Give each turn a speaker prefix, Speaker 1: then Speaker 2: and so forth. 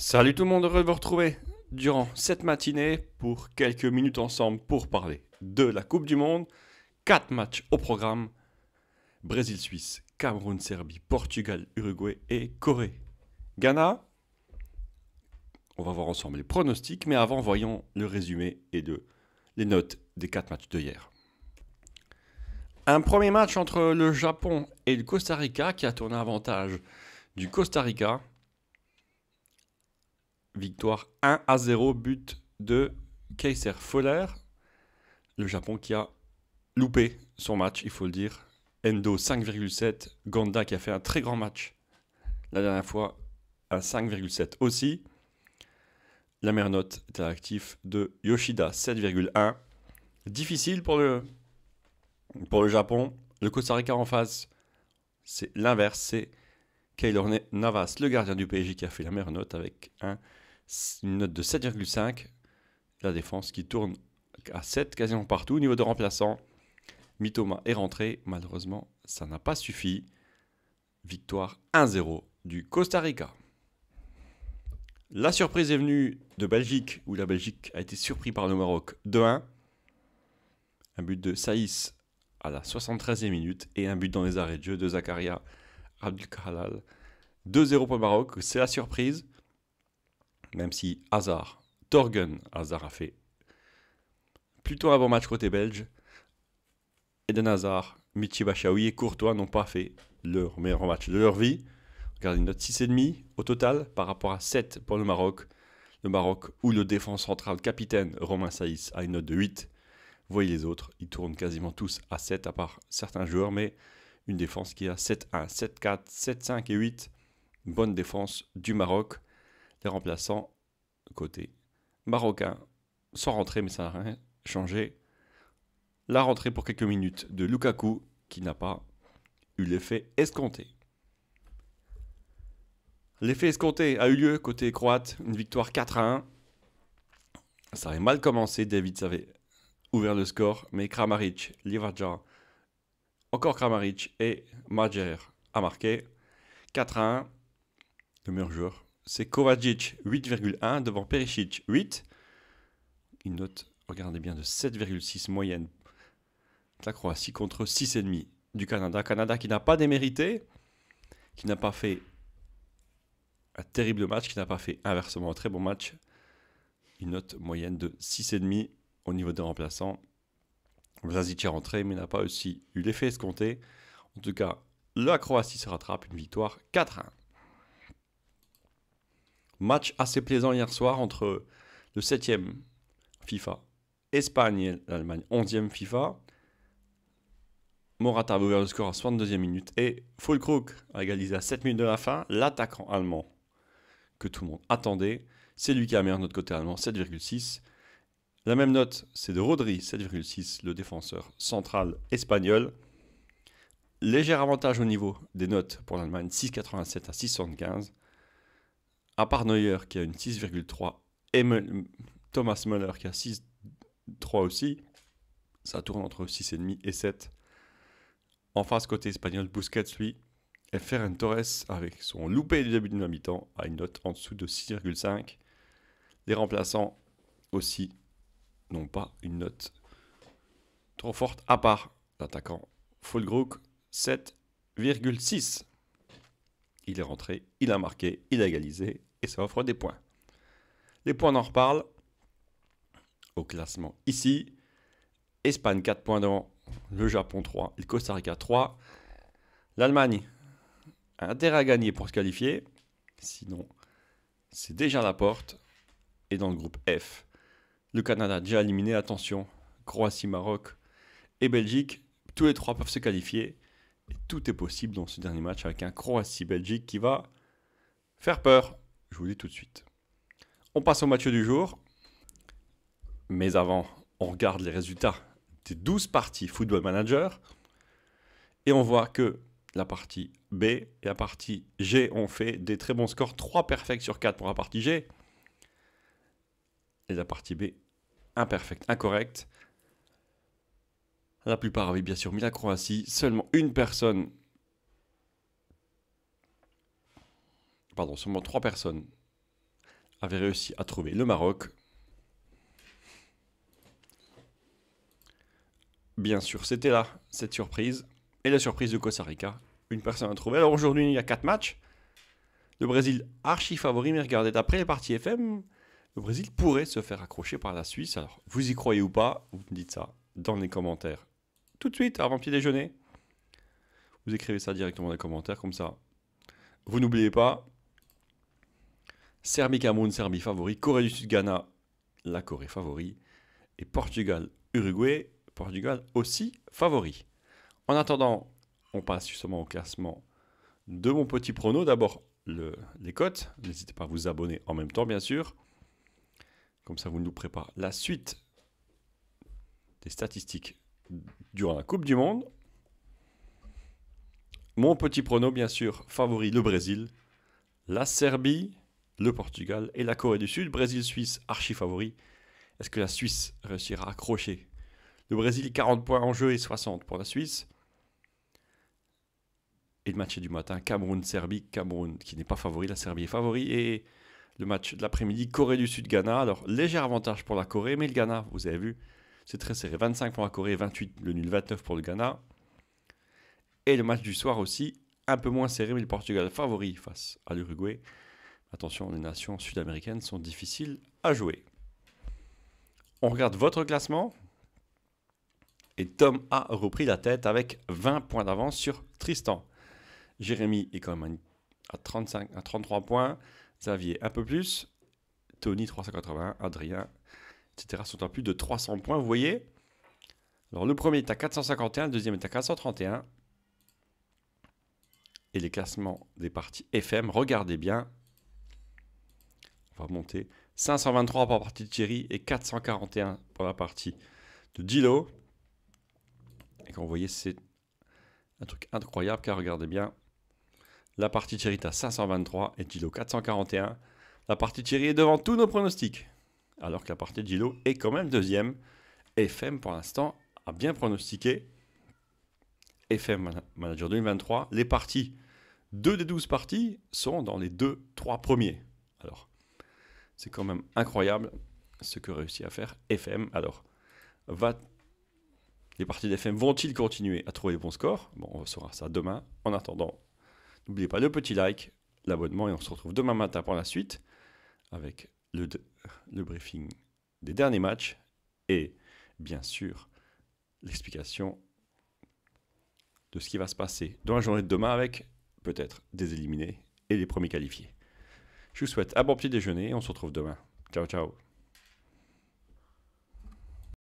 Speaker 1: Salut tout le monde, heureux de vous retrouver durant cette matinée pour quelques minutes ensemble pour parler de la Coupe du Monde. 4 matchs au programme: Brésil-Suisse, Cameroun-Serbie, Portugal, Uruguay et Corée. Ghana. On va voir ensemble les pronostics, mais avant voyons le résumé et les notes des 4 matchs de hier. Un premier match entre le Japon et le Costa Rica qui a tourné avantage du Costa Rica. Victoire 1-0, but de Kaiser Foller. Le Japon qui a loupé son match, il faut le dire. Endo 5,7. Ganda qui a fait un très grand match la dernière fois à 5,7 aussi. La meilleure note est à l'actif de Yoshida 7,1. Difficile pour le Japon. Le Costa Rica en face, c'est l'inverse. C'est Keylor Navas, le gardien du PSG, qui a fait la meilleure note avec une note de 7,5. La défense qui tourne à 7 quasiment partout. Au niveau de remplaçants, Mitoma est rentré. Malheureusement, ça n'a pas suffi. Victoire 1-0 du Costa Rica. La surprise est venue de Belgique, où la Belgique a été surpris par le Maroc 2-1. Un but de Saïs à la 73e minute et un but dans les arrêts de jeu de Zakaria Abdelkhalal. 2-0 pour le Maroc, c'est la surprise. Même si Torgen Hazard a fait plutôt un bon match côté belge. Eden Hazard, Michy Bachaoui et Courtois n'ont pas fait leur meilleur match de leur vie. Regardez une note 6,5 au total par rapport à 7 pour le Maroc. Le Maroc où le défense central capitaine Romain Saïs a une note de 8. Vous voyez les autres, ils tournent quasiment tous à 7 à part certains joueurs, mais une défense qui a 7-1, 7-4, 7-5 et 8. Une bonne défense du Maroc. Les remplaçants côté marocain sont rentrés, mais ça n'a rien changé. La rentrée pour quelques minutes de Lukaku qui n'a pas eu l'effet escompté. L'effet escompté a eu lieu côté croate, une victoire 4-1. Ça avait mal commencé, David avait ouvert le score, mais Kramaric, Livaja, encore Kramaric et Majer a marqué 4-1. Le meilleur joueur, c'est Kovacic, 8,1 devant Perisic, 8. Une note, regardez bien, de 7,6 moyenne de la Croatie contre 6,5 du Canada. Canada qui n'a pas démérité, qui n'a pas fait un terrible match, qui n'a pas fait inversement un très bon match. Une note moyenne de 6,5 au niveau des remplaçants. Vlasic est rentré, mais n'a pas aussi eu l'effet escompté. En tout cas, la Croatie se rattrape, une victoire 4-1. Match assez plaisant hier soir entre le 7e FIFA, Espagne et l'Allemagne, 11e FIFA. Morata a ouvert le score à 62e minute et Füllkrug a égalisé à 7 minutes de la fin. L'attaquant allemand que tout le monde attendait, c'est lui qui a meilleure note côté allemand, 7,6. La même note, c'est de Rodri, 7,6, le défenseur central espagnol. Léger avantage au niveau des notes pour l'Allemagne, 6,87 à 6,75. À part Neuer qui a une 6,3 et Thomas Müller qui a 6,3 aussi. Ça tourne entre 6,5 et 7. En face, côté espagnol, Busquets, lui, et Ferran Torres, avec son loupé du début de la mi-temps, a une note en dessous de 6,5. Les remplaçants aussi n'ont pas une note trop forte, à part l'attaquant Füllkrug, 7,6. Il est rentré, il a marqué, il a égalisé, et ça offre des points. Les points, on en reparle. Au classement ici, Espagne 4 points devant le Japon 3, le Costa Rica 3. L'Allemagne a intérêt à gagner pour se qualifier. Sinon, c'est déjà à la porte. Et dans le groupe F, le Canada déjà éliminé. Attention, Croatie, Maroc et Belgique. Tous les trois peuvent se qualifier. Et tout est possible dans ce dernier match avec un Croatie-Belgique qui va faire peur. Je vous le dis tout de suite. On passe au match du jour. Mais avant, on regarde les résultats des 12 parties Football Manager. Et on voit que la partie B et la partie G ont fait des très bons scores. 3 perfects sur 4 pour la partie G. Et la partie B, imperfect, incorrect. La plupart avaient bien sûr mis la Croatie. Seulement seulement 3 personnes avait réussi à trouver le Maroc. Bien sûr, c'était là, cette surprise. Et la surprise de Costa Rica, une personne a trouvé. Alors aujourd'hui, il y a 4 matchs. Le Brésil archi favori, mais regardez, d'après les parties FM, le Brésil pourrait se faire accrocher par la Suisse. Alors, vous y croyez ou pas, vous me dites ça dans les commentaires. Tout de suite, avant petit déjeuner. Vous écrivez ça directement dans les commentaires, comme ça. Vous n'oubliez pas, Serbie-Cameroun, Serbie favori. Corée du Sud, Ghana, la Corée favori. Et Portugal, Uruguay, Portugal aussi favori. En attendant, on passe justement au classement de mon petit prono. D'abord, les cotes. N'hésitez pas à vous abonner en même temps, bien sûr. Comme ça, vous nous préparez la suite des statistiques durant la Coupe du Monde. Mon petit prono, bien sûr, favori le Brésil, la Serbie, le Portugal et la Corée du Sud. Brésil-Suisse, archi favori. Est-ce que la Suisse réussira à accrocher le Brésil, 40 points en jeu et 60 pour la Suisse. Et le match du matin, Cameroun-Serbie. Cameroun qui n'est pas favori, la Serbie est favori. Et le match de l'après-midi, Corée du Sud-Ghana. Alors, léger avantage pour la Corée, mais le Ghana, vous avez vu, c'est très serré. 25 pour la Corée, 28 le nul, 29 pour le Ghana. Et le match du soir aussi, un peu moins serré, mais le Portugal favori face à l'Uruguay. Attention, les nations sud-américaines sont difficiles à jouer. On regarde votre classement. Et Tom a repris la tête avec 20 points d'avance sur Tristan. Jérémy est quand même à 33 points. Xavier un peu plus. Tony 381, Adrien, etc. sont à plus de 300 points. Vous voyez. Alors le premier est à 451, le deuxième est à 431. Et les classements des parties FM, regardez bien. On va monter. 523 pour la partie de Thierry et 441 pour la partie de Gilo. Et quand vous voyez, c'est un truc incroyable, car regardez bien, la partie Thierry est à 523 et Gilo 441. La partie Thierry est devant tous nos pronostics, alors que la partie Gilo est quand même deuxième. FM, pour l'instant, a bien pronostiqué. FM Manager 2023, les parties, 2 des 12 parties sont dans les 2-3 premiers. Alors, c'est quand même incroyable ce que réussit à faire FM. Alors, les parties d'FM vont-ils continuer à trouver les bons scores? Bon, on saura ça demain. En attendant, n'oubliez pas le petit like, l'abonnement et on se retrouve demain matin pour la suite avec le briefing des derniers matchs et bien sûr l'explication de ce qui va se passer dans la journée de demain avec peut-être des éliminés et les premiers qualifiés. Je vous souhaite un bon petit déjeuner et on se retrouve demain. Ciao, ciao.